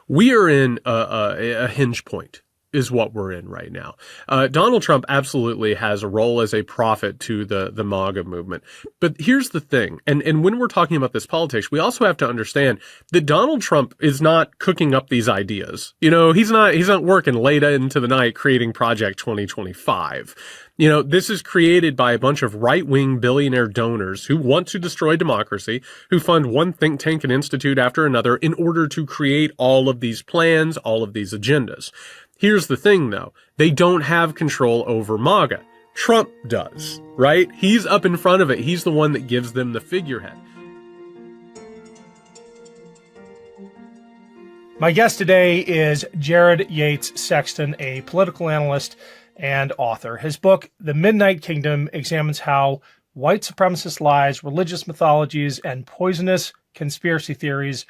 We are in a hinge point is what we're in right now. Donald Trump absolutely has a role as a prophet to the MAGA movement. But here's the thing. And when we're talking about this politics, we also have to understand that Donald Trump is not cooking up these ideas. You know, he's not working late into the night creating Project 2025. You know, this is created by a bunch of right-wing billionaire donors who want to destroy democracy, who fund one think tank and institute after another in order to create all of these plans, all of these agendas. Here's the thing, though. They don't have control over MAGA. Trump does, right? He's up in front of it. He's the one that gives them the figurehead. My guest today is Jared Yates Sexton, a political analyst and author. His book, The Midnight Kingdom, examines how white supremacist lies, religious mythologies, and poisonous conspiracy theories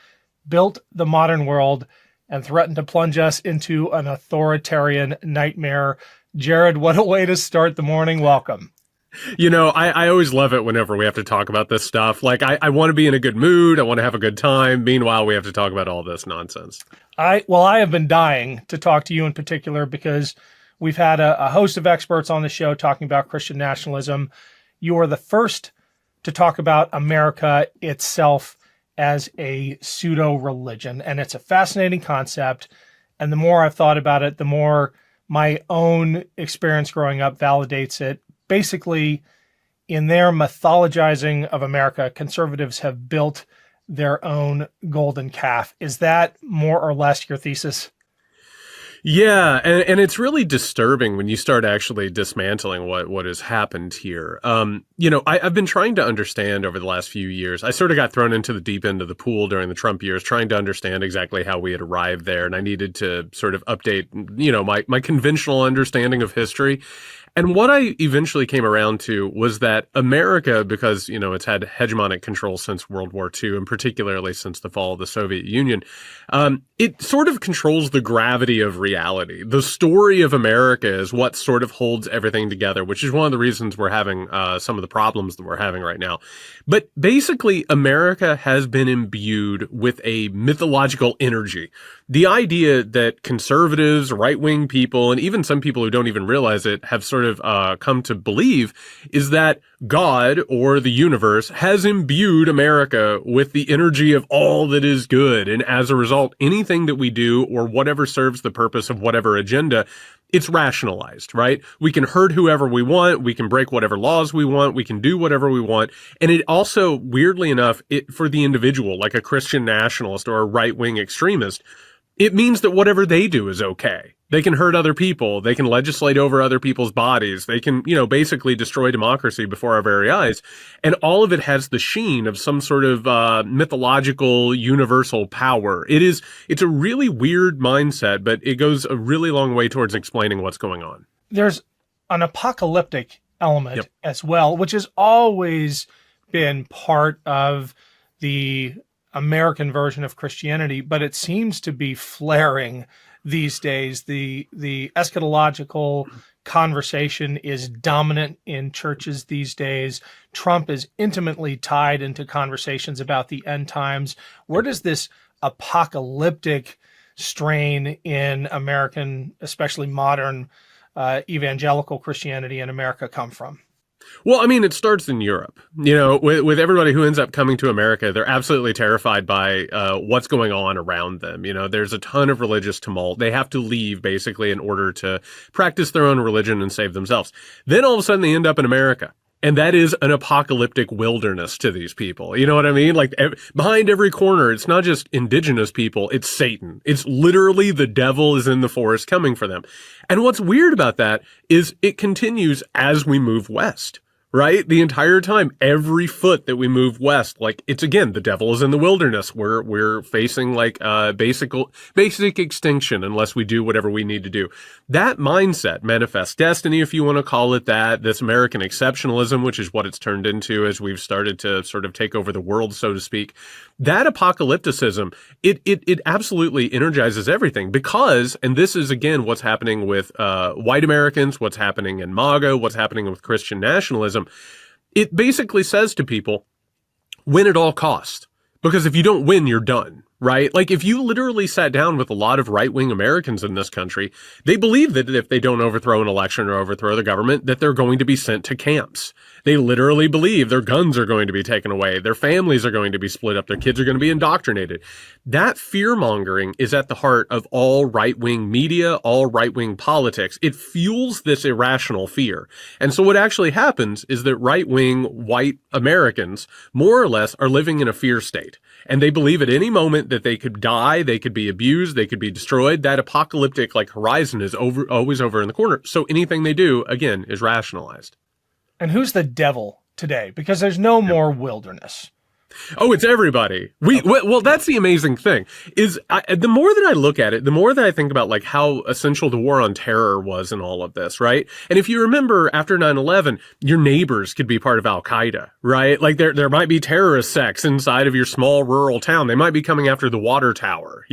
built the modern world and threatened to plunge us into an authoritarian nightmare. Jared, what a way to start the morning. Welcome. You know, I always love it whenever we have to talk about this stuff. Like, I want to be in a good mood. I want to have a good time. Meanwhile, we have to talk about all this nonsense. I have been dying to talk to you in particular because we've had a host of experts on the show talking about Christian nationalism. You are the first to talk about America itself as a pseudo-religion, and it's a fascinating concept. And the more I've thought about it, the more my own experience growing up validates it. Basically, in their mythologizing of America, conservatives have built their own golden calf. Is that more or less your thesis? Yeah, and it's really disturbing when you start actually dismantling what has happened here. You know, I've been trying to understand over the last few years. I sort of got thrown into the deep end of the pool during the Trump years, trying to understand exactly how we had arrived there, and I needed to sort of update, you know, my conventional understanding of history. And what I eventually came around to was that America, because, you know, it's had hegemonic control since World War II, and particularly since the fall of the Soviet Union, it sort of controls the gravity of reality. The story of America is what sort of holds everything together, which is one of the reasons we're having some of the problems that we're having right now. But basically, America has been imbued with a mythological energy. The idea that conservatives, right-wing people, and even some people who don't even realize it have sort of come to believe is that God or the universe has imbued America with the energy of all that is good. And as a result, anything that we do or whatever serves the purpose of whatever agenda, it's rationalized, right? We can hurt whoever we want. We can break whatever laws we want. We can do whatever we want. And it also, weirdly enough, for the individual, like a Christian nationalist or a right-wing extremist, it means that whatever they do is okay. They can hurt other people. They can legislate over other people's bodies. They can, you know, basically destroy democracy before our very eyes. And all of it has the sheen of some sort of mythological universal power. It's a really weird mindset, but it goes a really long way towards explaining what's going on. There's an apocalyptic element as well, which has always been part of the American version of Christianity, but it seems to be flaring these days. The eschatological conversation is dominant in churches these days. Trump is intimately tied into conversations about the end times. Where does this apocalyptic strain in American, especially modern evangelical Christianity in America come from? Well, I mean, it starts in Europe. You know, with everybody who ends up coming to America, they're absolutely terrified by what's going on around them. You know, there's a ton of religious tumult. They have to leave, basically, in order to practice their own religion and save themselves. Then all of a sudden they end up in America. And that is an apocalyptic wilderness to these people. You know what I mean? Like behind every corner, it's not just indigenous people, it's Satan. It's literally the devil is in the forest coming for them. And what's weird about that is it continues as we move west. Right? The entire time, every foot that we move west, like it's again, the devil is in the wilderness. We're facing like basic extinction unless we do whatever we need to do. That mindset, manifest destiny, if you want to call it that, this American exceptionalism, which is what it's turned into as we've started to sort of take over the world, so to speak. That apocalypticism, it absolutely energizes everything because, and this is again what's happening with white Americans, what's happening in MAGA, what's happening with Christian nationalism. It basically says to people, win at all costs. Because if you don't win, you're done, right? Like if you literally sat down with a lot of right-wing Americans in this country, they believe that if they don't overthrow an election or overthrow the government, that they're going to be sent to camps. They literally believe their guns are going to be taken away. Their families are going to be split up. Their kids are going to be indoctrinated. That fear-mongering is at the heart of all right-wing media, all right-wing politics. It fuels this irrational fear. And so what actually happens is that right-wing white Americans, more or less, are living in a fear state. And they believe at any moment that they could die, they could be abused, they could be destroyed. That apocalyptic horizon is always over in the corner. So anything they do, again, is rationalized. And who's the devil today? Because there's no more wilderness. Oh, it's everybody. Well, that's the amazing thing is the more that I look at it, the more that I think about how essential the war on terror was in all of this, right? And if you remember after 9/11, your neighbors could be part of Al-Qaeda, right? Like there might be terrorist sects inside of your small rural town. They might be coming after the water tower,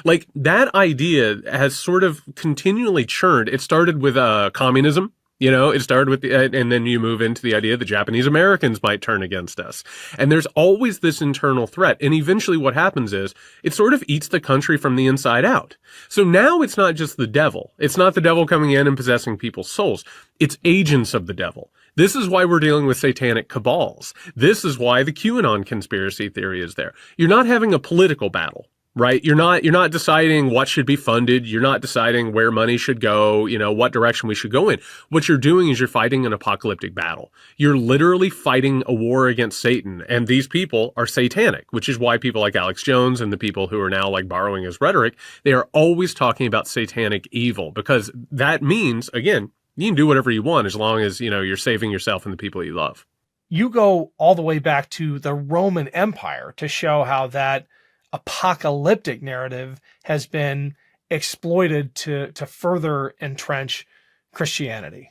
Like that idea has sort of continually churned. It started with communism. It started with and then you move into the idea that Japanese Americans might turn against us. And there's always this internal threat. And eventually what happens is it sort of eats the country from the inside out. So now it's not just the devil. It's not the devil coming in and possessing people's souls. It's agents of the devil. This is why we're dealing with satanic cabals. This is why the QAnon conspiracy theory is there. You're not having a political battle. Right? You're not deciding what should be funded. You're not deciding where money should go, what direction we should go in. What you're doing is you're fighting an apocalyptic battle. You're literally fighting a war against Satan. And these people are satanic, which is why people like Alex Jones and the people who are now borrowing his rhetoric, they are always talking about satanic evil, because that means, again, you can do whatever you want as long as, you're saving yourself and the people you love. You go all the way back to the Roman Empire to show how that apocalyptic narrative has been exploited to further entrench Christianity.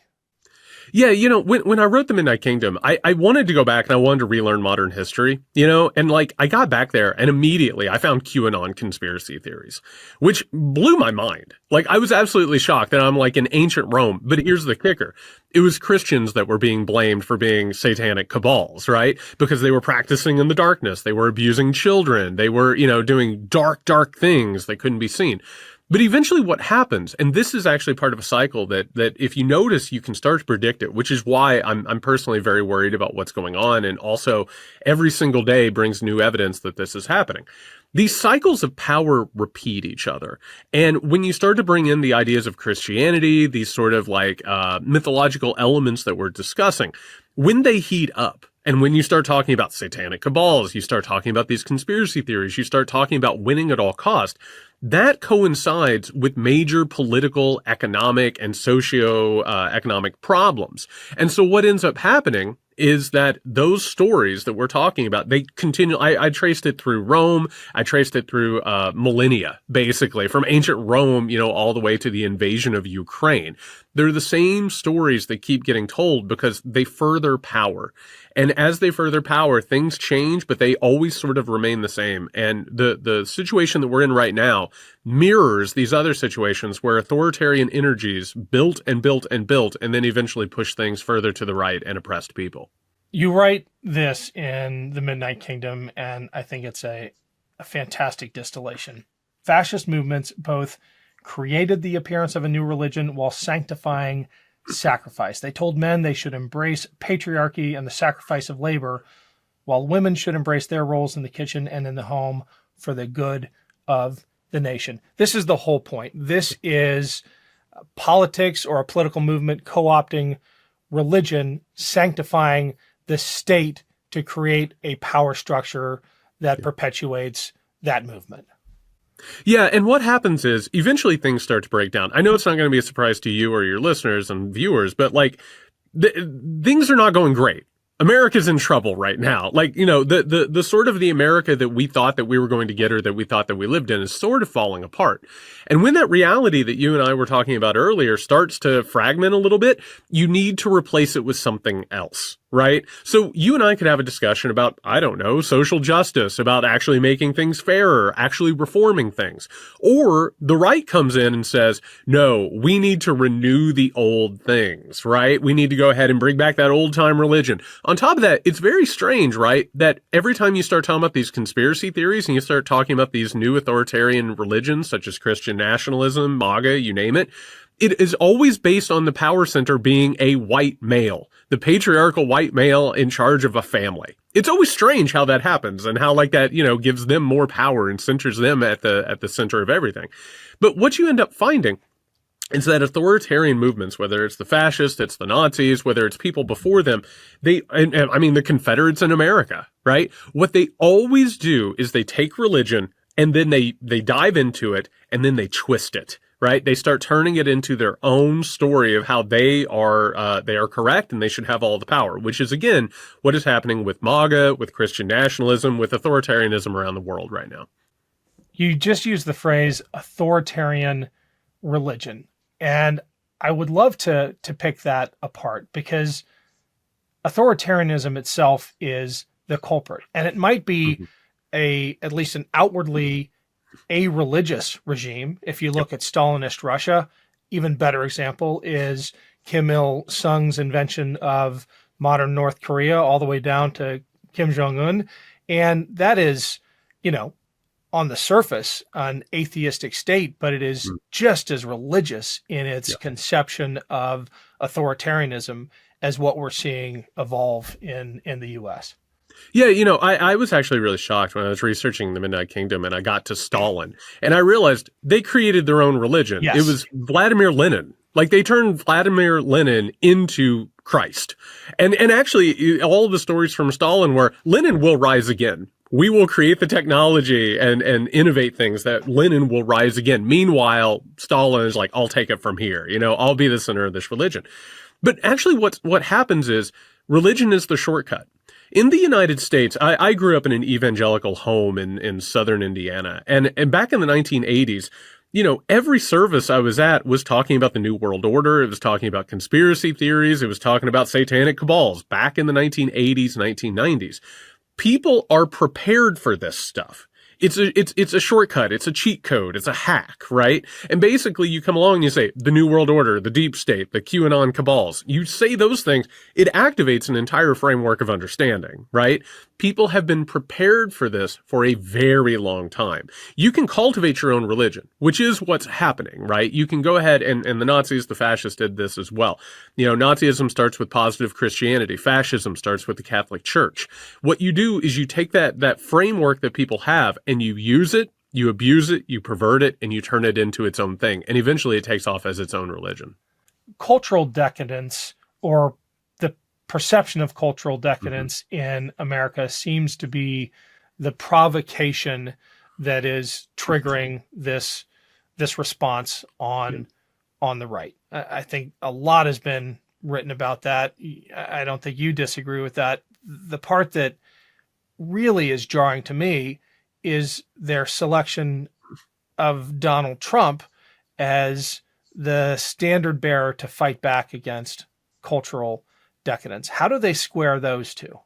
Yeah, when I wrote The Midnight Kingdom, I wanted to go back and I wanted to relearn modern history, and I got back there and immediately I found QAnon conspiracy theories, which blew my mind. I was absolutely shocked that I'm in ancient Rome. But here's the kicker. It was Christians that were being blamed for being satanic cabals, right? Because they were practicing in the darkness. They were abusing children. They were, doing dark, dark things that couldn't be seen. But eventually what happens, and this is actually part of a cycle that if you notice, you can start to predict it, which is why I'm personally very worried about what's going on. And also every single day brings new evidence that this is happening. These cycles of power repeat each other. And when you start to bring in the ideas of Christianity, these sort of mythological elements that we're discussing, when they heat up, and when you start talking about satanic cabals, you start talking about these conspiracy theories, you start talking about winning at all cost, that coincides with major political, economic, and socio-economic problems. And so what ends up happening is that those stories that we're talking about, they continue. I traced it through Rome. I traced it through millennia, basically, from ancient Rome, all the way to the invasion of Ukraine. They're the same stories that keep getting told because they further power. And as they further power, things change, but they always sort of remain the same. And the situation that we're in right now mirrors these other situations where authoritarian energies built and built and built, and then eventually push things further to the right and oppressed people. You write this in The Midnight Kingdom, and I think it's a fantastic distillation. Fascist movements both created the appearance of a new religion while sanctifying sacrifice. They told men they should embrace patriarchy and the sacrifice of labor, while women should embrace their roles in the kitchen and in the home for the good of the nation. This is the whole point. This is politics or a political movement co-opting religion, sanctifying the state to create a power structure that perpetuates that movement. Yeah, and what happens is eventually things start to break down. I know it's not going to be a surprise to you or your listeners and viewers, but things are not going great. America's in trouble right now. The sort of the America that we thought that we were going to get or that we thought that we lived in is sort of falling apart. And when that reality that you and I were talking about earlier starts to fragment a little bit, you need to replace it with something else. right? So you and I could have a discussion about, I don't know, social justice, about actually making things fairer, actually reforming things. Or the right comes in and says, no, we need to renew the old things, right? We need to go ahead and bring back that old time religion. On top of that, it's very strange, right? That every time you start talking about these conspiracy theories and you start talking about these new authoritarian religions, such as Christian nationalism, MAGA, you name it, it is always based on the power center being a white male, the patriarchal white male in charge of a family. It's always strange how that happens and how like that, gives them more power and centers them at the center of everything. But what you end up finding is that authoritarian movements, whether it's the fascists, it's the Nazis, whether it's people before them, the Confederates in America, right? What they always do is they take religion and then they dive into it and then they twist it. Right? They start turning it into their own story of how they are correct and they should have all the power, which is, again, what is happening with MAGA, with Christian nationalism, with authoritarianism around the world right now. You just used the phrase authoritarian religion. And I would love to pick that apart, because authoritarianism itself is the culprit. And it might be at least an outwardly a religious regime. If you look at Stalinist Russia, even better example is Kim Il-sung's invention of modern North Korea, all the way down to Kim Jong-un. And that is, on the surface, an atheistic state, but it is just as religious in its conception of authoritarianism as what we're seeing evolve in the U.S. Yeah, I was actually really shocked when I was researching the Midnight Kingdom and I got to Stalin and I realized they created their own religion. Yes. It was Vladimir Lenin. Like they turned Vladimir Lenin into Christ. And actually all of the stories from Stalin were Lenin will rise again. We will create the technology and innovate things that Lenin will rise again. Meanwhile, Stalin is like, I'll take it from here. I'll be the center of this religion. But actually what happens is religion is the shortcut. In the United States, I grew up in an evangelical home in southern Indiana. And back in the 1980s, every service I was at was talking about the New World Order. It was talking about conspiracy theories. It was talking about satanic cabals back in the 1980s, 1990s. People are prepared for this stuff. It's a shortcut. It's a cheat code. It's a hack, right? And basically you come along and you say the New World Order, the deep state, the QAnon cabals. You say those things. It activates an entire framework of understanding, right? People have been prepared for this for a very long time. You can cultivate your own religion, which is what's happening, right? You can go ahead and the Nazis, the fascists did this as well. Nazism starts with positive Christianity. Fascism starts with the Catholic Church. What you do is you take that framework that people have and you use it, you abuse it, you pervert it, and you turn it into its own thing. And eventually it takes off as its own religion. Cultural decadence, or the perception of cultural decadence in America, seems to be the provocation that is triggering this response on the right. I think a lot has been written about that. I don't think you disagree with that. The part that really is jarring to me is their selection of Donald Trump as the standard bearer to fight back against cultural decadence. How do they square those two?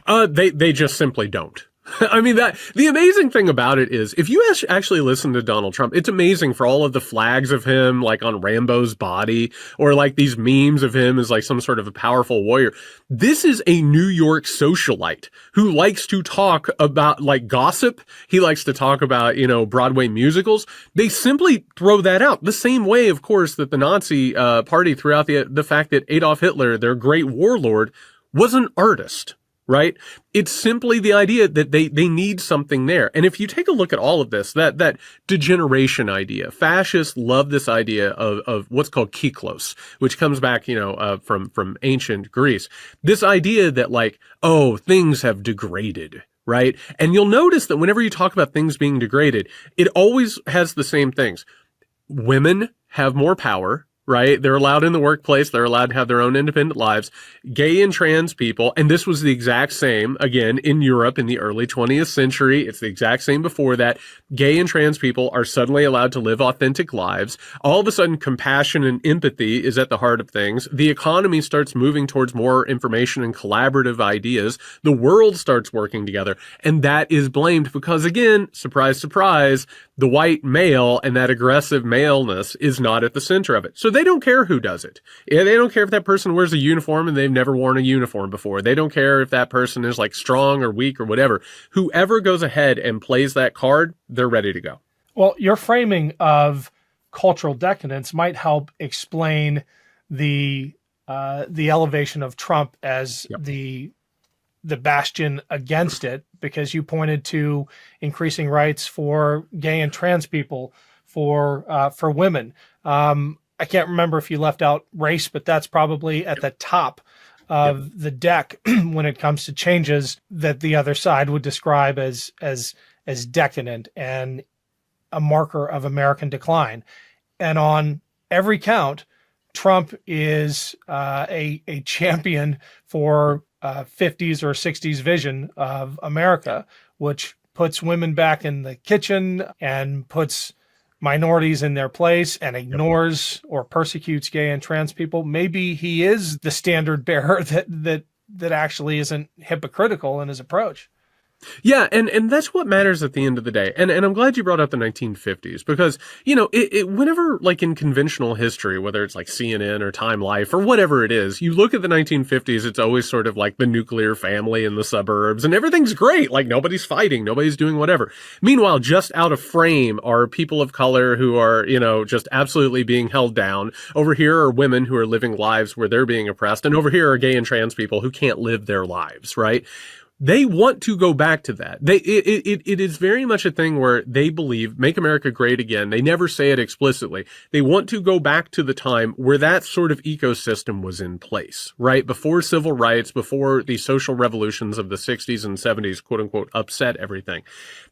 They just simply don't. I mean, the amazing thing about it is if you actually listen to Donald Trump, it's amazing for all of the flags of him, like on Rambo's body, or like these memes of him as like some sort of a powerful warrior. This is a New York socialite who likes to talk about like gossip. He likes to talk about, Broadway musicals. They simply throw that out the same way, of course, that the Nazi party threw out the fact that Adolf Hitler, their great warlord, was an artist. Right? It's simply the idea that they need something there. And if you take a look at all of this, that degeneration idea, fascists love this idea of what's called kyklos, which comes back, from ancient Greece. This idea that like, oh, things have degraded. Right? And you'll notice that whenever you talk about things being degraded, it always has the same things. Women have more power. right? They're allowed in the workplace. They're allowed to have their own independent lives. Gay and trans people, and this was the exact same, again, in Europe in the early 20th century. It's the exact same before that. Gay and trans people are suddenly allowed to live authentic lives. All of a sudden, compassion and empathy is at the heart of things. The economy starts moving towards more information and collaborative ideas. The world starts working together. And that is blamed because, again, surprise, surprise, the white male and that aggressive maleness is not at the center of it. So they don't care who does it. They don't care if that person wears a uniform and they've never worn a uniform before. They don't care if that person is like strong or weak or whatever. Whoever goes ahead and plays that card, they're ready to go. Well, your framing of cultural decadence might help explain the elevation of Trump as the bastion against it, because you pointed to increasing rights for gay and trans people, for women. I can't remember if you left out race, but that's probably at the top of the deck when it comes to changes that the other side would describe as decadent and a marker of American decline. And on every count, Trump is a champion for 50s or 60s vision of America, which puts women back in the kitchen and puts minorities in their place and ignores or persecutes gay and trans people. Maybe he is the standard bearer that actually isn't hypocritical in his approach. Yeah, and that's what matters at the end of the day. And I'm glad you brought up the 1950s because, you know, whenever, like in conventional history, whether it's like CNN or Time Life or whatever it is, you look at the 1950s, it's always sort of like the nuclear family in the suburbs and everything's great. Like nobody's fighting, nobody's doing whatever. Meanwhile, just out of frame are people of color who are, you know, just absolutely being held down. Over here are women who are living lives where they're being oppressed. And over here are gay and trans people who can't live their lives, right? They want to go back to that. It is very much a thing where they believe, make America great again. They never say it explicitly. They want to go back to the time where that sort of ecosystem was in place, right? Before civil rights, before the social revolutions of the 60s and 70s, quote unquote, upset everything.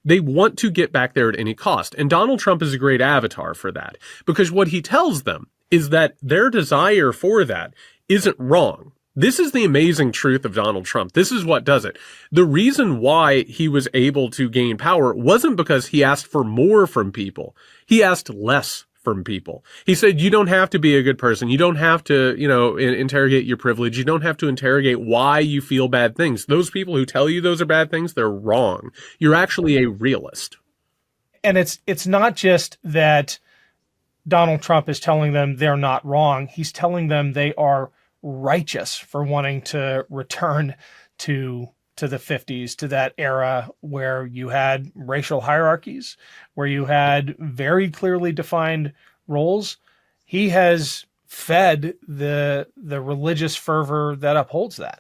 They want to get back there at any cost. And Donald Trump is a great avatar for that because what he tells them is that their desire for that isn't wrong. This is the amazing truth of Donald Trump. This is what does it. The reason why he was able to gain power wasn't because he asked for more from people. He asked less from people. He said, you don't have to be a good person. You don't have to, you know, interrogate your privilege. You don't have to interrogate why you feel bad things. Those people who tell you those are bad things, they're wrong. You're actually a realist. And it's not just that Donald Trump is telling them they're not wrong. He's telling them they are righteous for wanting to return to the 50s, to that era where you had racial hierarchies, where you had very clearly defined roles. He has fed the religious fervor that upholds that.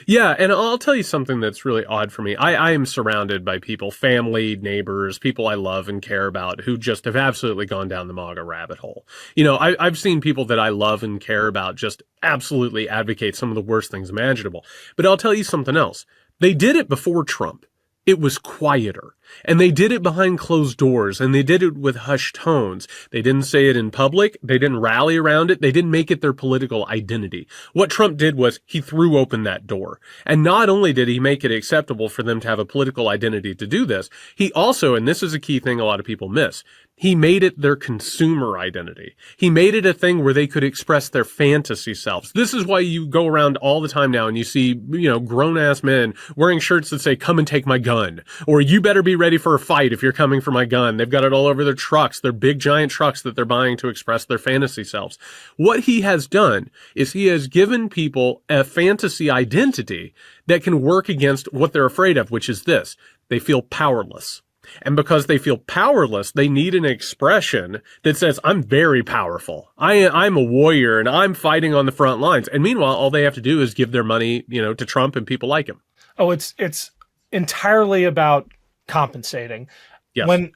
Yeah, and I'll tell you something that's really odd for me. I am surrounded by people, family, neighbors, people I love and care about who just have absolutely gone down the MAGA rabbit hole. You know, I've seen people that I love and care about just absolutely advocate some of the worst things imaginable. But I'll tell you something else. They did it before Trump. It was quieter. And they did it behind closed doors, and they did it with hushed tones. They didn't say it in public. They didn't rally around it. They didn't make it their political identity. What Trump did was he threw open that door. And not only did he make it acceptable for them to have a political identity to do this, he also, and this is a key thing a lot of people miss, he made it their consumer identity. He made it a thing where they could express their fantasy selves. This is why you go around all the time now and you see, you know, grown-ass men wearing shirts that say, come and take my gun, or you better be ready for a fight if you're coming for my gun. They've got it all over their trucks, their big giant trucks that they're buying to express their fantasy selves. What he has done is he has given people a fantasy identity that can work against what they're afraid of, which is this. They feel powerless. And because they feel powerless, they need an expression that says, I'm very powerful. I'm a warrior and I'm fighting on the front lines. And meanwhile, all they have to do is give their money, you know, to Trump and people like him. Oh, it's entirely about compensating. Yes. When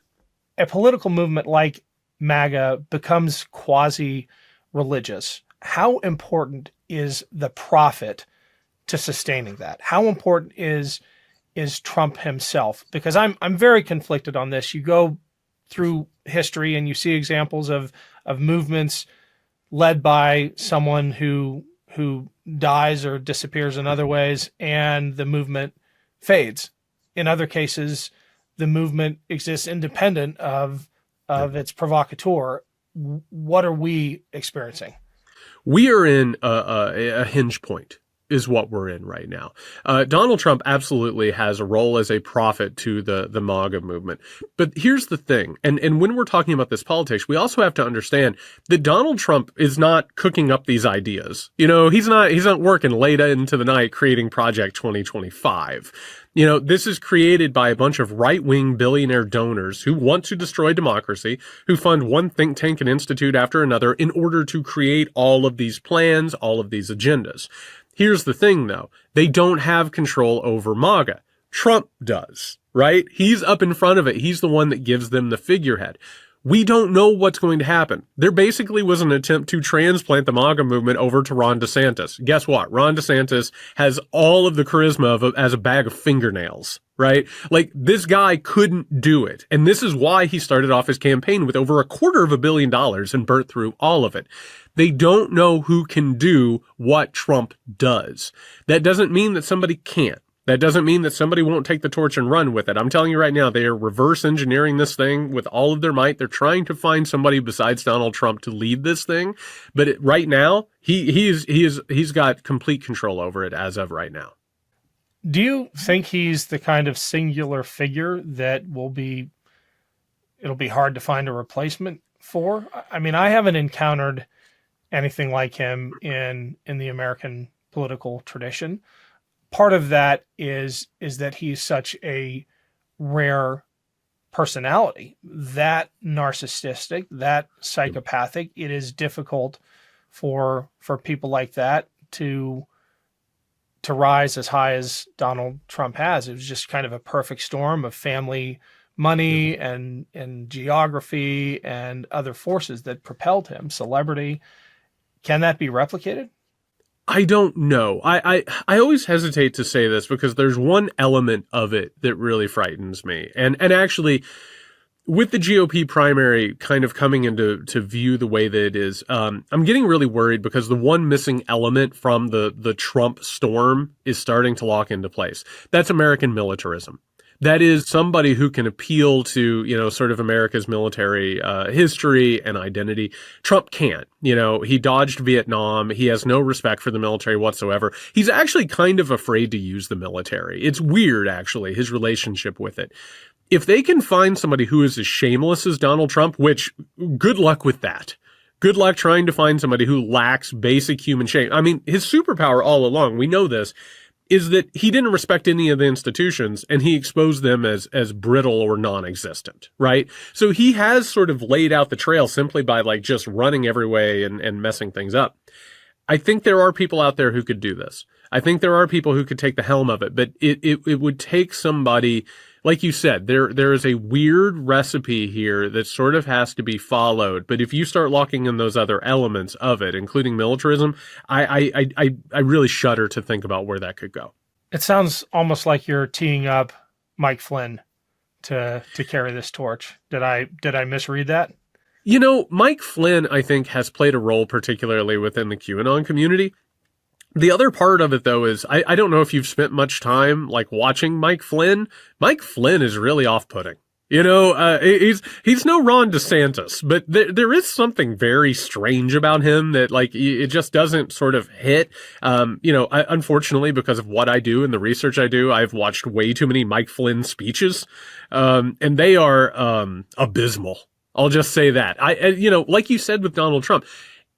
a political movement like MAGA becomes quasi-religious, how important is the profit to sustaining that? How important is Trump himself? Because I'm very conflicted on this. You go through history and you see examples of movements led by someone who dies or disappears in other ways, and the movement fades. In other cases, the movement exists independent of its provocateur. What are we experiencing? We are in a hinge point is what we're in right now. Donald Trump absolutely has a role as a prophet to the MAGA movement. But here's the thing, and when we're talking about this politics, we also have to understand that Donald Trump is not cooking up these ideas. You know, he's not working late into the night creating Project 2025. You know, this is created by a bunch of right-wing billionaire donors who want to destroy democracy, who fund one think tank and institute after another in order to create all of these plans, all of these agendas. Here's the thing, though. They don't have control over MAGA. Trump does, right? He's up in front of it. He's the one that gives them the figurehead. We don't know what's going to happen. There basically was an attempt to transplant the MAGA movement over to Ron DeSantis. Guess what? Ron DeSantis has all of the charisma as a bag of fingernails, right? Like, this guy couldn't do it. And this is why he started off his campaign with over $250 million and burnt through all of it. They don't know who can do what Trump does. That doesn't mean that somebody can't. That doesn't mean that somebody won't take the torch and run with it. I'm telling you right now, they are reverse engineering this thing with all of their might. They're trying to find somebody besides Donald Trump to lead this thing. But right now, he's got complete control over it as of right now. Do you think he's the kind of singular figure that it'll be hard to find a replacement for? I mean, I haven't encountered anything like him in the American political tradition. Part of that is that he's such a rare personality, that narcissistic, that psychopathic. It is difficult for people like that to rise as high as Donald Trump has. It was just kind of a perfect storm of family, money, and geography and other forces that propelled him. Celebrity. Can that be replicated? I don't know. I always hesitate to say this because there's one element of it that really frightens me. And actually, with the GOP primary kind of coming into view the way that it is, I'm getting really worried because the one missing element from the Trump storm is starting to lock into place. That's American militarism. That is somebody who can appeal to, you know, sort of America's military history and identity. Trump can't. You know, he dodged Vietnam. He has no respect for the military whatsoever. He's actually kind of afraid to use the military. It's weird, actually, his relationship with it. If they can find somebody who is as shameless as Donald Trump, which good luck with that. Good luck trying to find somebody who lacks basic human shame. I mean, his superpower all along, we know this, is that he didn't respect any of the institutions and he exposed them as brittle or non-existent, right? So he has sort of laid out the trail simply by like just running every way and messing things up. I think there are people out there who could do this. I think there are people who could take the helm of it, but it would take somebody, like you said, there is a weird recipe here that sort of has to be followed. But if you start locking in those other elements of it, including militarism, I really shudder to think about where that could go. It sounds almost like you're teeing up Mike Flynn to carry this torch. Did I misread that? You know, Mike Flynn, I think, has played a role particularly within the QAnon community. The other part of it, though, is I don't know if you've spent much time like watching Mike Flynn. Mike Flynn is really off-putting. You know, he's no Ron DeSantis, but there is something very strange about him that like it just doesn't sort of hit. You know, unfortunately, because of what I do and the research I do, I've watched way too many Mike Flynn speeches, and they are abysmal. I'll just say that. You know, like you said with Donald Trump,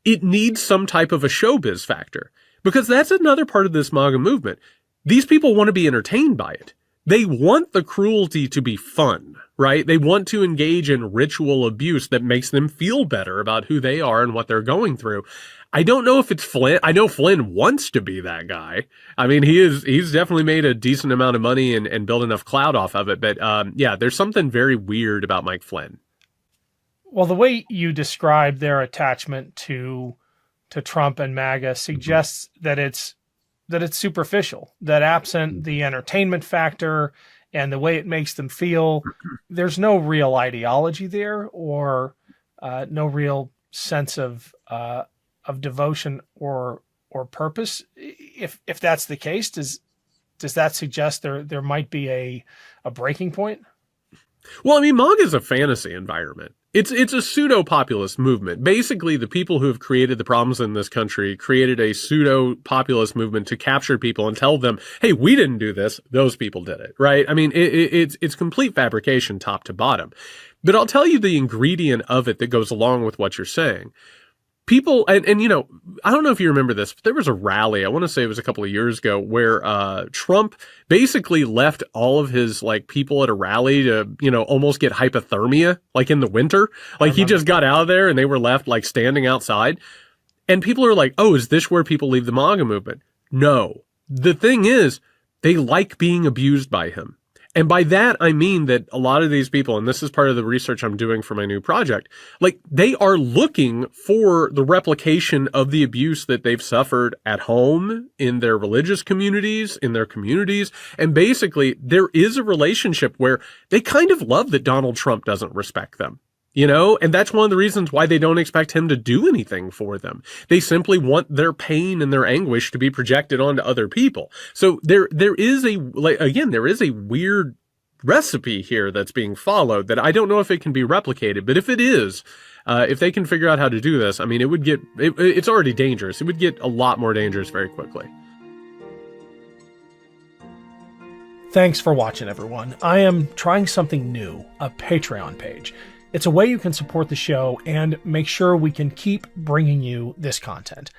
it needs some type of a showbiz factor. Because that's another part of this MAGA movement. These people want to be entertained by it. They want the cruelty to be fun, right? They want to engage in ritual abuse that makes them feel better about who they are and what they're going through. I don't know if it's Flynn. I know Flynn wants to be that guy. I mean, he's definitely made a decent amount of money and built enough clout off of it. But yeah, there's something very weird about Mike Flynn. Well, the way you describe their attachment to Trump and MAGA suggests that it's superficial, that absent the entertainment factor and the way it makes them feel, there's no real ideology there or no real sense of of devotion or purpose? If that's the case, does that suggest there might be a breaking point? Well, I mean, MAGA is a fantasy environment. It's a pseudo-populist movement. Basically, the people who have created the problems in this country created a pseudo-populist movement to capture people and tell them, hey, we didn't do this. Those people did it, right? I mean, it's complete fabrication top to bottom. But I'll tell you the ingredient of it that goes along with what you're saying. People, and you know, I don't know if you remember this, but there was a rally, I want to say it was a couple of years ago, where Trump basically left all of his like people at a rally to, you know, almost get hypothermia, like in the winter. Like he just got out of there and they were left like standing outside. And people are like, oh, is this where people leave the MAGA movement? No. The thing is, they like being abused by him. And by that, I mean that a lot of these people, and this is part of the research I'm doing for my new project, like they are looking for the replication of the abuse that they've suffered at home, in their religious communities, in their communities. And basically, there is a relationship where they kind of love that Donald Trump doesn't respect them. You know, and that's one of the reasons why they don't expect him to do anything for them. They simply want their pain and their anguish to be projected onto other people. So there is there is a weird recipe here that's being followed that I don't know if it can be replicated, but if it is, if they can figure out how to do this, I mean, it's already dangerous. It would get a lot more dangerous very quickly. Thanks for watching, everyone. I am trying something new, a Patreon page. It's a way you can support the show and make sure we can keep bringing you this content.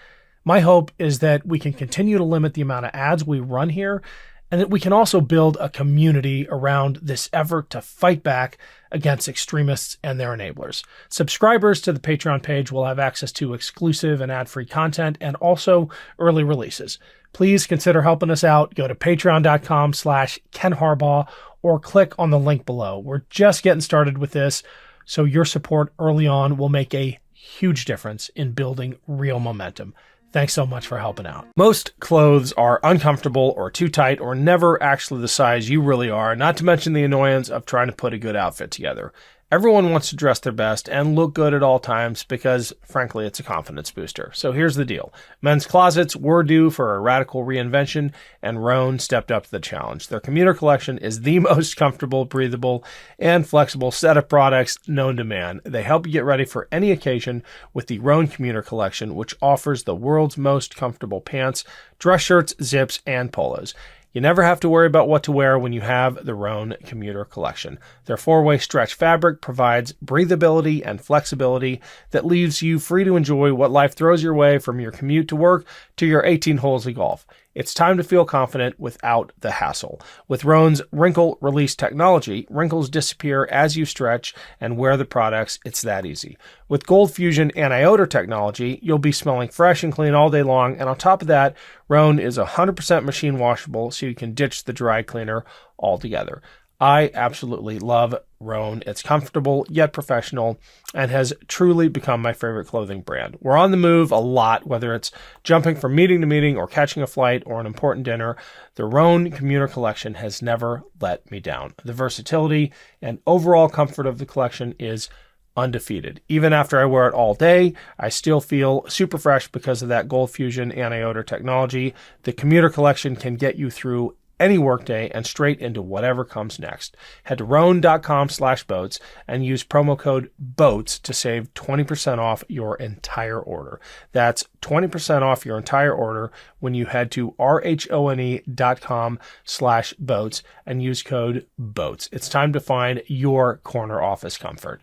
My hope is that we can continue to limit the amount of ads we run here, and that we can also build a community around this effort to fight back against extremists and their enablers. Subscribers to the Patreon page will have access to exclusive and ad-free content and also early releases. Please consider helping us out. Go to patreon.com/Ken Harbaugh or click on the link below. We're just getting started with this, so your support early on will make a huge difference in building real momentum. Thanks so much for helping out. Most clothes are uncomfortable or too tight or never actually the size you really are, not to mention the annoyance of trying to put a good outfit together. Everyone wants to dress their best and look good at all times because, frankly, it's a confidence booster. So here's the deal. Men's closets were due for a radical reinvention, and Rhone stepped up to the challenge. Their commuter collection is the most comfortable, breathable, and flexible set of products known to man. They help you get ready for any occasion with the Rhone Commuter Collection, which offers the world's most comfortable pants, dress shirts, zips, and polos. You never have to worry about what to wear when you have the Rhone Commuter Collection. Their 4-way stretch fabric provides breathability and flexibility that leaves you free to enjoy what life throws your way, from your commute to work to your 18 holes of golf. It's time to feel confident without the hassle. With Rhone's wrinkle release technology, wrinkles disappear as you stretch and wear the products. It's that easy. With Gold Fusion anti-odor technology, you'll be smelling fresh and clean all day long. And on top of that, Rhone is 100% machine washable, so you can ditch the dry cleaner altogether. I absolutely love Rhone. It's comfortable yet professional and has truly become my favorite clothing brand. We're on the move a lot, whether it's jumping from meeting to meeting or catching a flight or an important dinner. The Rhone Commuter Collection has never let me down. The versatility and overall comfort of the collection is undefeated. Even after I wear it all day, I still feel super fresh because of that Gold Fusion anti-odor technology. The Commuter Collection can get you through any workday and straight into whatever comes next. Head to Rhone.com/boats and use promo code BOATS to save 20% off your entire order. That's 20% off your entire order when you head to RHONE.com/boats and use code BOATS. It's time to find your corner office comfort.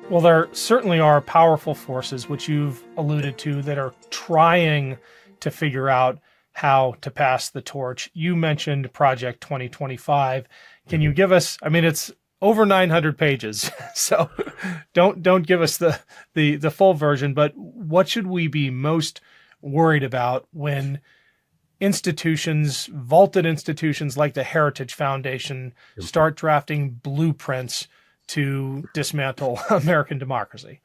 Well, there certainly are powerful forces, which you've alluded to, that are trying to figure out how to pass the torch. You mentioned Project 2025. Can you give us, I mean, it's over 900 pages, so don't give us the full version, but what should we be most worried about when institutions, vaulted institutions like the Heritage Foundation, start drafting blueprints to dismantle American democracy?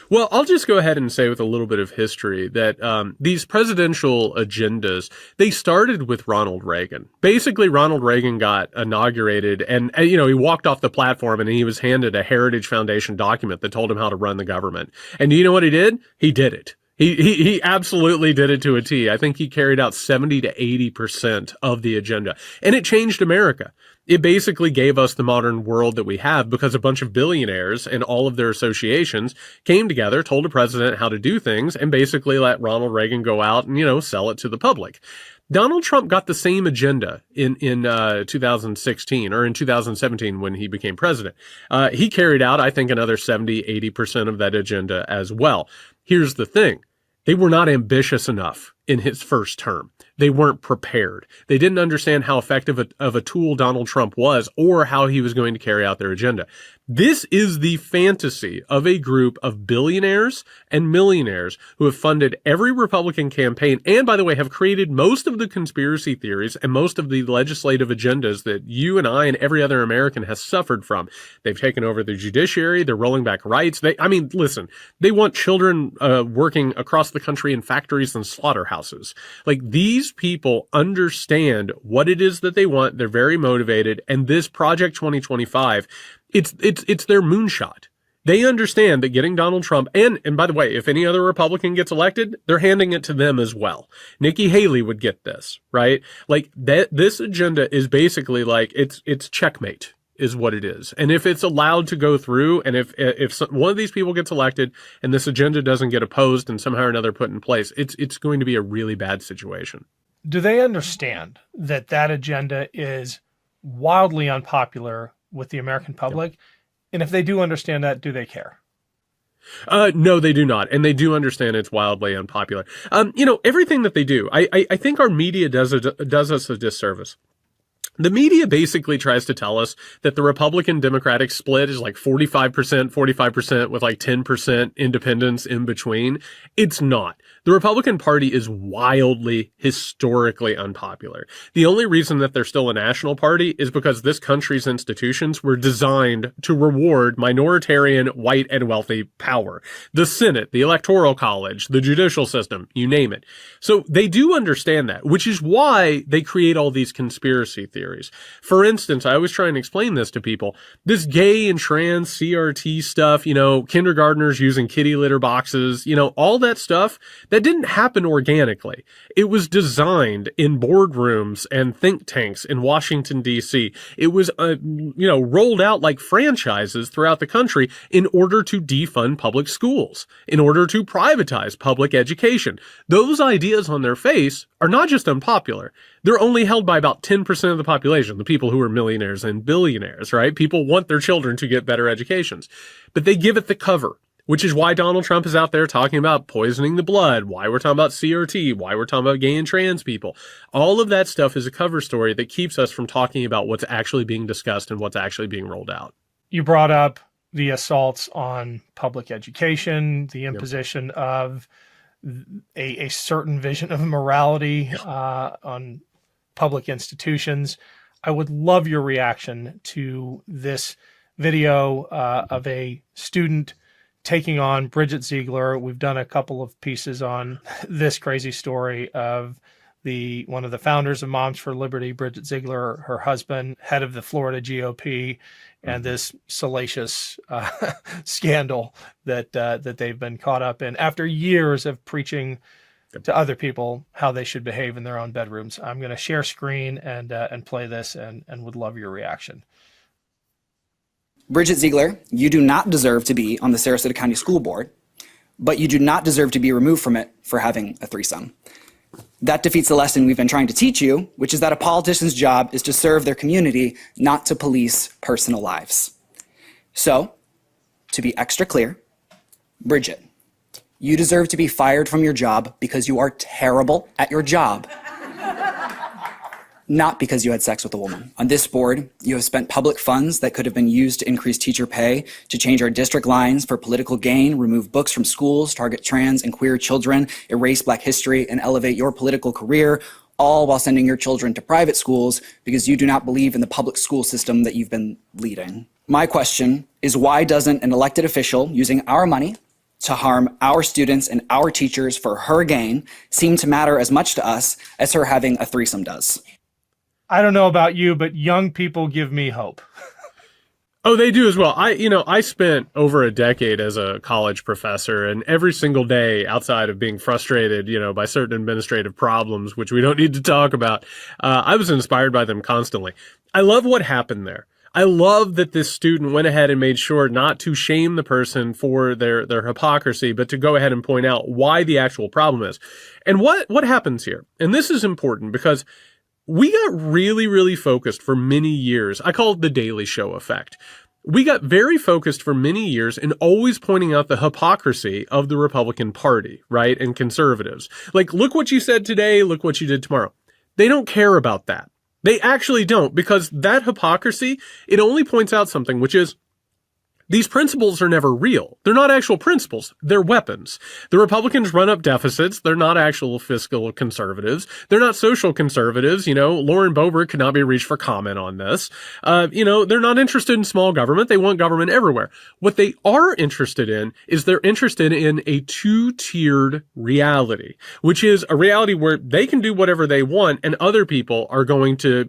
Well, I'll just go ahead and say with a little bit of history that these presidential agendas, they started with Ronald Reagan. Basically, Ronald Reagan got inaugurated and he walked off the platform and he was handed a Heritage Foundation document that told him how to run the government. And do you know what he did? He did it. He absolutely did it to a T. I think he carried out 70 to 80% of the agenda, and it changed America. It basically gave us the modern world that we have because a bunch of billionaires and all of their associations came together, told the president how to do things, and basically let Ronald Reagan go out and, sell it to the public. Donald Trump got the same agenda in 2016 or in 2017 when he became president. He carried out, I think, another 70, 80% of that agenda as well. Here's the thing. They were not ambitious enough in his first term. They weren't prepared. They didn't understand how effective of a tool Donald Trump was or how he was going to carry out their agenda. This is the fantasy of a group of billionaires and millionaires who have funded every Republican campaign and, by the way, have created most of the conspiracy theories and most of the legislative agendas that you and I and every other American has suffered from. They've taken over the judiciary. They're rolling back rights. Listen, they want children working across the country in factories and slaughterhouses. Like, these people understand what it is that they want. They're very motivated. And this Project 2025, it's their moonshot. They understand that getting Donald Trump, and by the way, if any other Republican gets elected, they're handing it to them as well. Nikki Haley would get this, right? Like, this agenda is basically like, it's checkmate is what it is. And if it's allowed to go through, and if one of these people gets elected and this agenda doesn't get opposed and somehow or another put in place, it's going to be a really bad situation. Do they understand that that agenda is wildly unpopular with the American public? Yep. And if they do understand that, do they care? No, they do not. And they do understand it's wildly unpopular. Everything that they do, I think our media does us a disservice. The media basically tries to tell us that the Republican-Democratic split is like 45% with like 10% independents in between. It's not. The Republican Party is wildly, historically unpopular. The only reason that they're still a national party is because this country's institutions were designed to reward minoritarian, white, and wealthy power. The Senate, the Electoral College, the judicial system, you name it. So they do understand that, which is why they create all these conspiracy theories. For instance, I always try and explain this to people. This gay and trans CRT stuff, kindergartners using kitty litter boxes, all that stuff, that didn't happen organically. It was designed in boardrooms and think tanks in Washington, D.C. It was, rolled out like franchises throughout the country in order to defund public schools, in order to privatize public education. Those ideas on their face are not just unpopular. They're only held by about 10% of the population, the people who are millionaires and billionaires, right? People want their children to get better educations, but they give it the cover, which is why Donald Trump is out there talking about poisoning the blood, why we're talking about CRT, why we're talking about gay and trans people. All of that stuff is a cover story that keeps us from talking about what's actually being discussed and what's actually being rolled out. You brought up the assaults on public education, the imposition of a certain vision of morality on public institutions. I would love your reaction to this video of a student taking on Bridget Zigler. We've done a couple of pieces on this crazy story of one of the founders of Moms for Liberty, Bridget Zigler, her husband, head of the Florida GOP, and this salacious scandal that they've been caught up in after years of preaching to other people how they should behave in their own bedrooms. I'm going to share screen and play this and would love your reaction. Bridget Zigler, you do not deserve to be on the Sarasota County School Board, but you do not deserve to be removed from it for having a threesome. That defeats the lesson we've been trying to teach you, which is that a politician's job is to serve their community, not to police personal lives. So, to be extra clear, Bridget, you deserve to be fired from your job because you are terrible at your job, not because you had sex with a woman. On this board, you have spent public funds that could have been used to increase teacher pay, to change our district lines for political gain, remove books from schools, target trans and queer children, erase Black history, and elevate your political career, all while sending your children to private schools because you do not believe in the public school system that you've been leading. My question is, why doesn't an elected official using our money to harm our students and our teachers for her gain seem to matter as much to us as her having a threesome does. I don't know about you, but young people give me hope. Oh, they do as well. I spent over a decade as a college professor, and every single day outside of being frustrated, by certain administrative problems, which we don't need to talk about, I was inspired by them constantly. I love what happened there. I love that this student went ahead and made sure not to shame the person for their hypocrisy, but to go ahead and point out why the actual problem is. And what happens here? And this is important because we got really, really focused for many years. I call it the Daily Show effect. We got very focused for many years in always pointing out the hypocrisy of the Republican Party, right? And conservatives. Like, look what you said today, look what you did tomorrow. They don't care about that. They actually don't, because that hypocrisy, it only points out something, which is these principles are never real. They're not actual principles. They're weapons. The Republicans run up deficits. They're not actual fiscal conservatives. They're not social conservatives. Lauren Boebert could not be reached for comment on this. They're not interested in small government. They want government everywhere. What they are interested in is they're interested in a two-tiered reality, which is a reality where they can do whatever they want and other people are going to,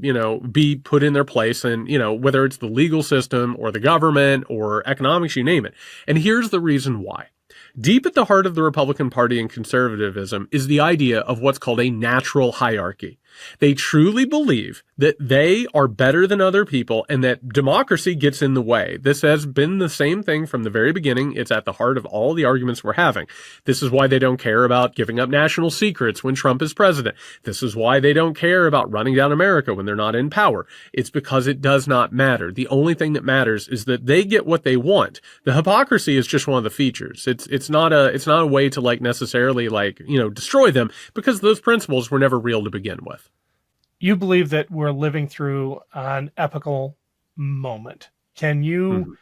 be put in their place. And, whether it's the legal system or the government or economics, you name it. And here's the reason why. Deep at the heart of the Republican Party and conservatism is the idea of what's called a natural hierarchy. They truly believe that they are better than other people and that democracy gets in the way. This has been the same thing from the very beginning. It's at the heart of all the arguments we're having. This is why they don't care about giving up national secrets when Trump is president. This is why they don't care about running down America when they're not in power. It's because it does not matter. The only thing that matters is that they get what they want. The hypocrisy is just one of the features. It's not a way to necessarily destroy them, because those principles were never real to begin with. You believe that we're living through an epical moment. Can you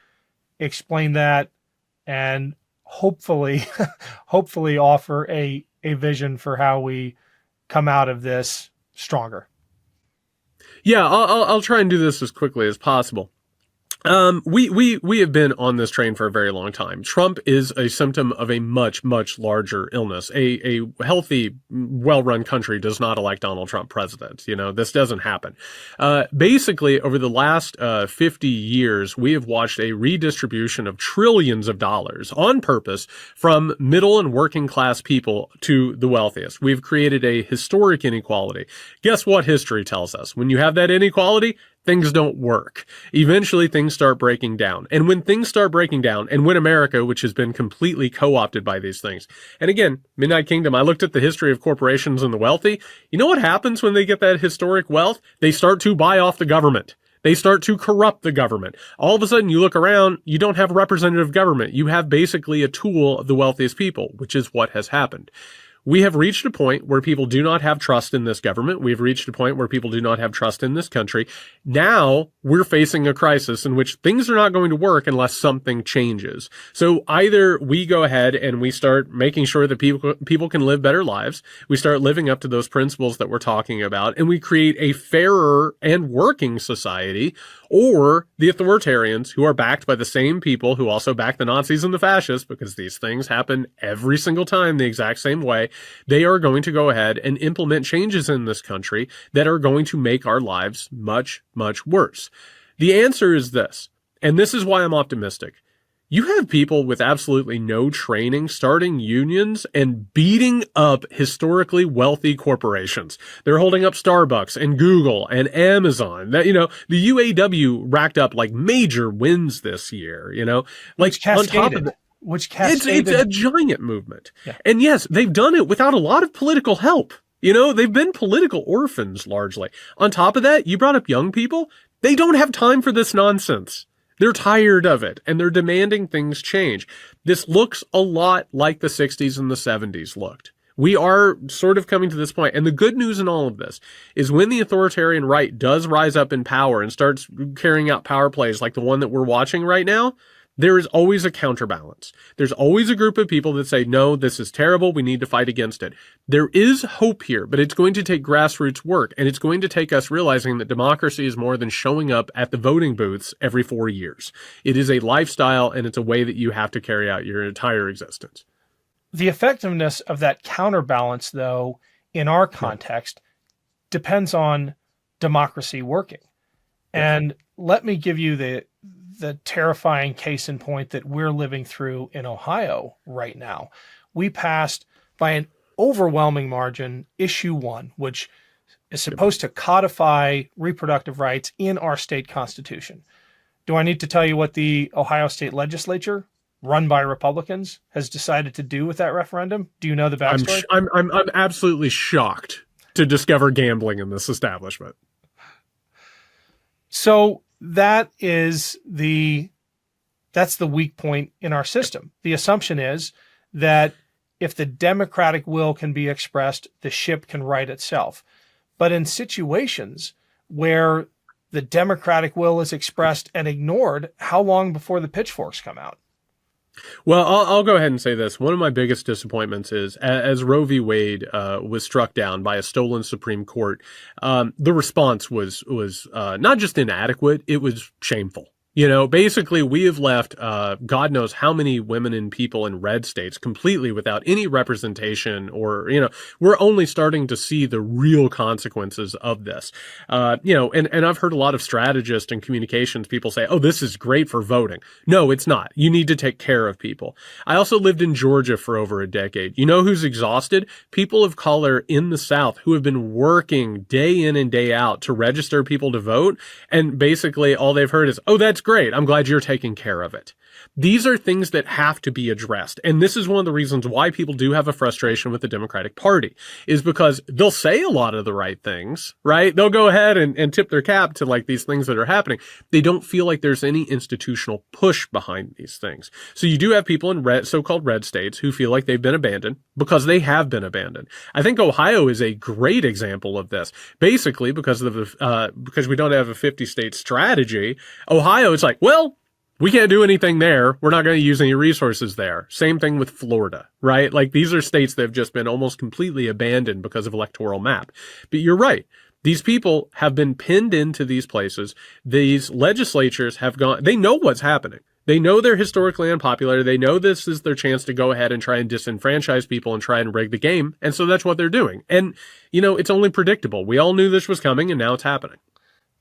explain that and hopefully offer a vision for how we come out of this stronger? Yeah, I'll try and do this as quickly as possible. We have been on this train for a very long time. Trump is a symptom of a much, much larger illness. A healthy, well-run country does not elect Donald Trump president. This doesn't happen. Basically, over the last 50 years, we have watched a redistribution of trillions of dollars on purpose from middle and working class people to the wealthiest. We've created a historic inequality. Guess what history tells us? When you have that inequality, things don't work. Eventually, things start breaking down. And when things start breaking down, and when America, which has been completely co-opted by these things, and again, Midnight Kingdom, I looked at the history of corporations and the wealthy. You know what happens when they get that historic wealth? They start to buy off the government. They start to corrupt the government. All of a sudden, you look around, you don't have representative government. You have basically a tool of the wealthiest people, which is what has happened. We have reached a point where people do not have trust in this government. We've reached a point where people do not have trust in this country. Now we're facing a crisis in which things are not going to work unless something changes. So either we go ahead and we start making sure that people can live better lives. We start living up to those principles that we're talking about, and we create a fairer and working society, or the authoritarians, who are backed by the same people who also back the Nazis and the fascists, because these things happen every single time the exact same way. They are going to go ahead and implement changes in this country that are going to make our lives much, much worse. The answer is this, and this is why I'm optimistic. You have people with absolutely no training starting unions and beating up historically wealthy corporations. They're holding up Starbucks and Google and Amazon. That, the UAW racked up major wins this year, Which cascaded. On top of it's a giant movement. Yeah. And yes, they've done it without a lot of political help. They've been political orphans largely. On top of that, you brought up young people. They don't have time for this nonsense. They're tired of it, and they're demanding things change. This looks a lot like the 60s and the 70s looked. We are sort of coming to this point. And the good news in all of this is when the authoritarian right does rise up in power and starts carrying out power plays like the one that we're watching right now, there is always a counterbalance. There's always a group of people that say, no, this is terrible. We need to fight against it. There is hope here, but it's going to take grassroots work, and it's going to take us realizing that democracy is more than showing up at the voting booths every 4 years. It is a lifestyle, and it's a way that you have to carry out your entire existence. The effectiveness of that counterbalance, though, in our context, depends on democracy working. And let me give you the terrifying case in point that we're living through in Ohio right now. We passed by an overwhelming margin issue 1, which is supposed to codify reproductive rights in our state constitution. Do I need to tell you what the Ohio State Legislature, run by Republicans, has decided to do with that referendum? Do you know the backstory? I'm absolutely shocked to discover gambling in this establishment. So that's the weak point in our system. The assumption is that if the democratic will can be expressed, the ship can right itself. But in situations where the democratic will is expressed and ignored, how long before the pitchforks come out? Well, I'll go ahead and say this. One of my biggest disappointments is, as Roe v. Wade was struck down by a stolen Supreme Court, the response was not just inadequate, it was shameful. You know, basically, we have left God knows how many women and people in red states completely without any representation, or, you know, we're only starting to see the real consequences of this. You know, and I've heard a lot of strategists and communications people say, oh, this is great for voting. No, it's not. You need to take care of people. I also lived in Georgia for over a decade. You know who's exhausted? People of color in the South who have been working day in and day out to register people to vote. And basically all they've heard is, oh, that's great. I'm glad you're taking care of it. These are things that have to be addressed. And this is one of the reasons why people do have a frustration with the Democratic Party, is because they'll say a lot of the right things, right? They'll go ahead and tip their cap to like these things that are happening. They don't feel like there's any institutional push behind these things. So you do have people in so-called red states who feel like they've been abandoned because they have been abandoned. I think Ohio is a great example of this. Basically, because we don't have a 50-state strategy, Ohio is like, well, we can't do anything there. We're not going to use any resources there. Same thing with Florida, right? Like, these are states that have just been almost completely abandoned because of electoral map. But you're right. These people have been pinned into these places. These legislatures have gone, they know what's happening. They know they're historically unpopular. They know this is their chance to go ahead and try and disenfranchise people and try and rig the game. And so that's what they're doing. And, you know, it's only predictable. We all knew this was coming, and now it's happening.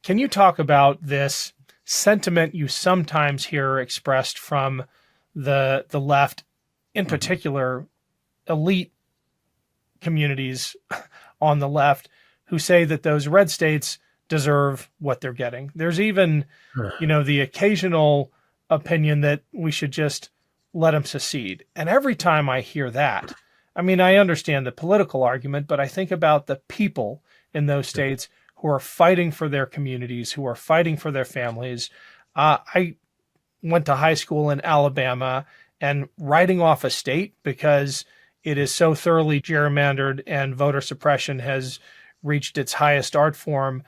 Can you talk about this sentiment you sometimes hear expressed from the left, in particular elite communities on the left, who say that those red states deserve what they're getting? There's even, you know, the occasional opinion that we should just let them secede. And every time I hear that, I mean, I understand the political argument, but I think about the people in those states who are fighting for their communities, who are fighting for their families. I went to high school in Alabama, and writing off a state because it is so thoroughly gerrymandered and voter suppression has reached its highest art form,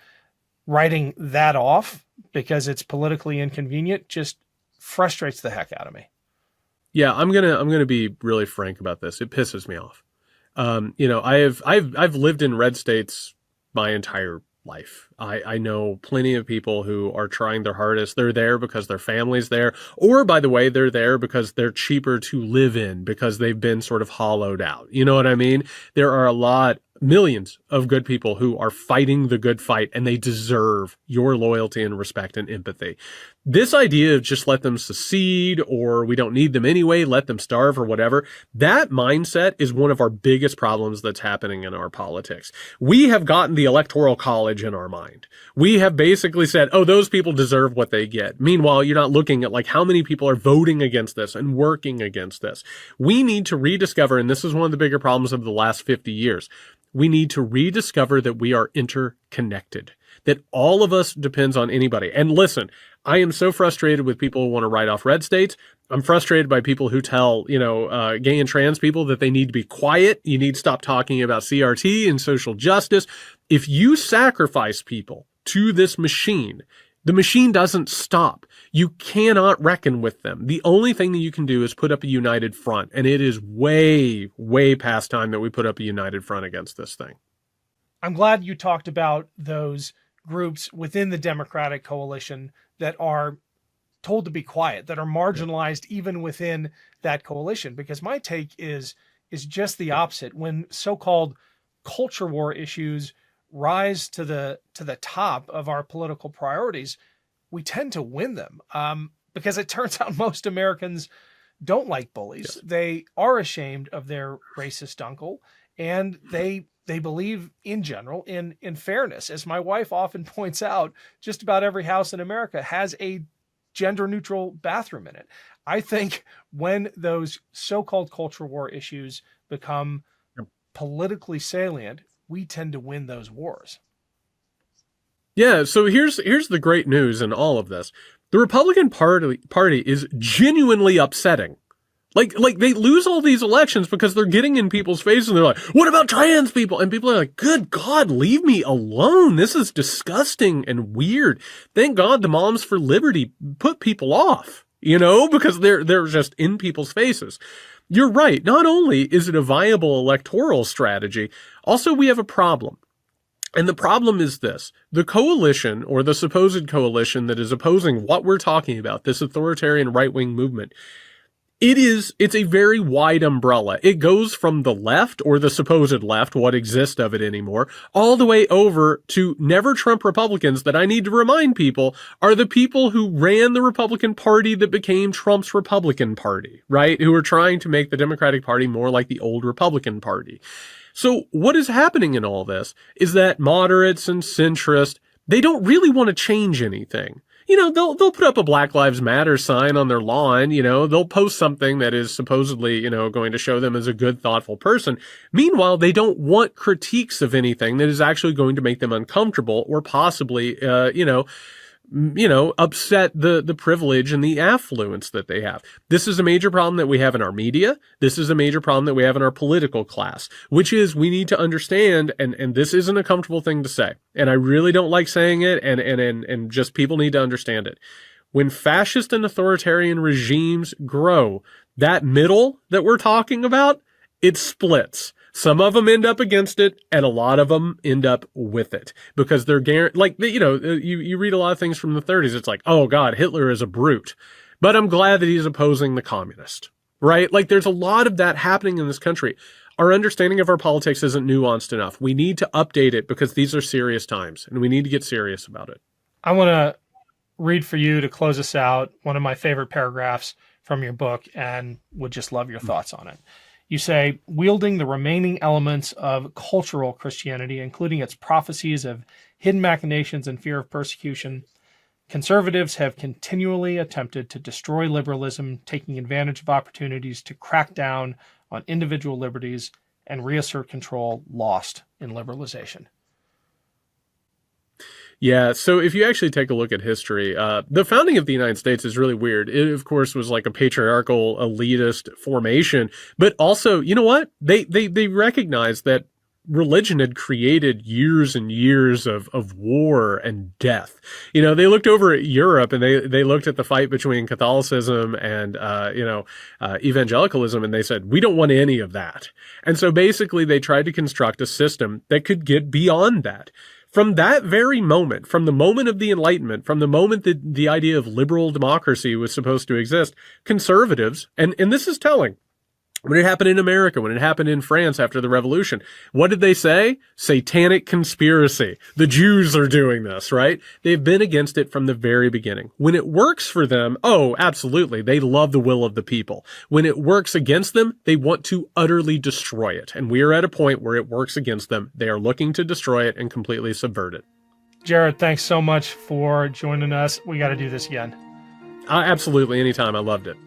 writing that off because it's politically inconvenient just frustrates the heck out of me. Yeah, I'm gonna be really frank about this. It pisses me off. You know, I've lived in red states my entire life. I know plenty of people who are trying their hardest. They're there because their family's there, or by the way, they're there because they're cheaper to live in because they've been sort of hollowed out. You know what I mean? There are millions of good people who are fighting the good fight, and they deserve your loyalty and respect and empathy. This idea of just let them secede, or we don't need them anyway, let them starve or whatever, that mindset is one of our biggest problems that's happening in our politics. We have gotten the Electoral College in our mind. We have basically said, oh, those people deserve what they get. Meanwhile, you're not looking at like how many people are voting against this and working against this. We need to rediscover, and this is one of the bigger problems of the last 50 years, we need to rediscover that we are interconnected, that all of us depends on anybody. And listen, I am so frustrated with people who want to write off red states. I'm frustrated by people who tell, gay and trans people that they need to be quiet. You need to stop talking about CRT and social justice. If you sacrifice people to this machine, The machine doesn't stop. You cannot reckon with them. The only thing that you can do is put up a united front, and it is way, way past time that we put up a united front against this thing. I'm glad you talked about those groups within the Democratic coalition that are told to be quiet, that are marginalized even within that coalition, because my take is just the opposite. When so-called culture war issues rise to the top of our political priorities, we tend to win them, because it turns out most Americans don't like bullies. Yes. They are ashamed of their racist uncle, and they believe in general in fairness. As my wife often points out, just about every house in America has a gender neutral bathroom in it. I think when those so-called culture war issues become politically salient, we tend to win those wars. Yeah, so here's the great news in all of this. The Republican Party is genuinely upsetting. Like they lose all these elections because they're getting in people's faces and they're like, what about trans people? And people are like, good God, leave me alone. This is disgusting and weird. Thank God the Moms for Liberty put people off, because they're just in people's faces. You're right. Not only is it a viable electoral strategy, also we have a problem. And the problem is this: the coalition, or the supposed coalition that is opposing what we're talking about, this authoritarian right-wing movement, it's a very wide umbrella. It goes from the left, or the supposed left, what exists of it anymore, all the way over to never Trump Republicans that I need to remind people are the people who ran the Republican Party that became Trump's Republican Party, right? Who are trying to make the Democratic Party more like the old Republican Party. So what is happening in all this is that moderates and centrists, they don't really want to change anything. They'll put up a Black Lives Matter sign on their lawn, they'll post something that is supposedly, going to show them as a good, thoughtful person. Meanwhile, they don't want critiques of anything that is actually going to make them uncomfortable or possibly, upset the privilege and the affluence that they have. This is a major problem that we have in our media. This is a major problem that we have in our political class, which is we need to understand, and this isn't a comfortable thing to say, and I really don't like saying it, and just people need to understand it. When fascist and authoritarian regimes grow, that middle that we're talking about, it splits. Some of them end up against it, and a lot of them end up with it because they're you read a lot of things from the 30s. It's like, oh God, Hitler is a brute, but I'm glad that he's opposing the communist, right? Like there's a lot of that happening in this country. Our understanding of our politics isn't nuanced enough. We need to update it because these are serious times and we need to get serious about it. I want to read for you to close us out one of my favorite paragraphs from your book and would just love your thoughts on it. You say, wielding the remaining elements of cultural Christianity, including its prophecies of hidden machinations and fear of persecution, conservatives have continually attempted to destroy liberalism, taking advantage of opportunities to crack down on individual liberties and reassert control lost in liberalization. Yeah, so if you actually take a look at history, the founding of the United States is really weird. It, of course, was like a patriarchal, elitist formation, but also, you know what? They recognized that religion had created years and years of war and death. They looked over at Europe and they looked at the fight between Catholicism and, evangelicalism, and they said, we don't want any of that. And so basically they tried to construct a system that could get beyond that. From that very moment, from the moment of the Enlightenment, from the moment that the idea of liberal democracy was supposed to exist, conservatives, and this is telling, when it happened in America, when it happened in France after the Revolution, what did they say? Satanic conspiracy. The Jews are doing this, right? They've been against it from the very beginning. When it works for them, oh, absolutely, they love the will of the people. When it works against them, they want to utterly destroy it. And we are at a point where it works against them. They are looking to destroy it and completely subvert it. Jared, thanks so much for joining us. We got to do this again. Absolutely, anytime. I loved it.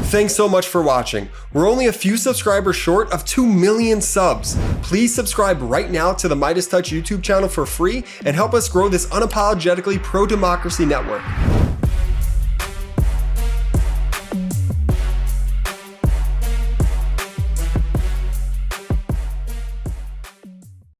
Thanks so much for watching. We're only a few subscribers short of 2 million subs. Please subscribe right now to the MeidasTouch YouTube channel for free and help us grow this unapologetically pro-democracy network.